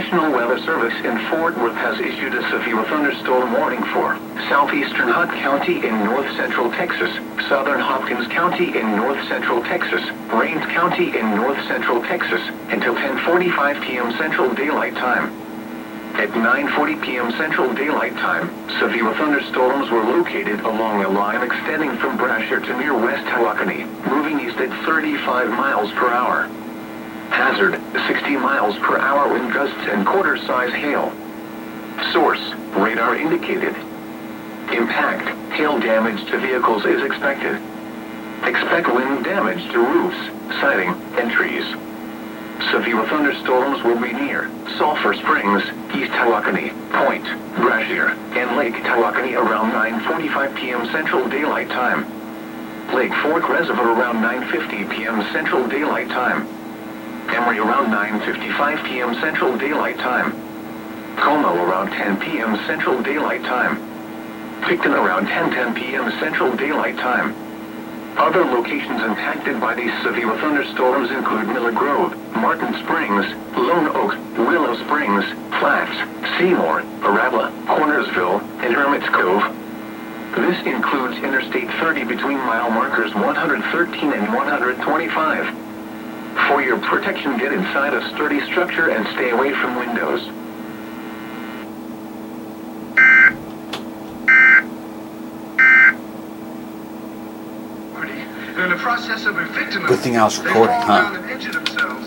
National Weather Service in Fort Worth has issued a severe thunderstorm warning for southeastern Hunt County in north-central Texas, southern Hopkins County in north-central Texas, Rains County in north-central Texas, until 10:45 p.m. Central Daylight Time. At 9:40 p.m. Central Daylight Time, severe thunderstorms were located along a line extending from Brasher to near West Tawakoni, moving east at 35 miles per hour. Hazard, 60 miles per hour wind gusts and quarter-size hail. Source, radar indicated. Impact, hail damage to vehicles is expected. Expect wind damage to roofs, siding, and trees. Severe thunderstorms will be near Sulphur Springs, East Tawakoni, Point, Brasher, and Lake Tawakoni around 9:45 p.m. Central Daylight Time. Lake Fork Reservoir around 9:50 p.m. Central Daylight Time. Emory around 9:55 p.m. Central Daylight Time. Como around 10 p.m. Central Daylight Time. Picton around 10:10 p.m. Central Daylight Time. Other locations impacted by these severe thunderstorms include Miller Grove, Martin Springs, Lone Oak, Willow Springs, Flats, Seymour, Arabla, Cornersville, and Hermit's Cove. This includes Interstate 30 between mile markers 113 and 125. For your protection, get inside a sturdy structure and stay away from windows. In the process of evicting them, Good thing I was recording, huh?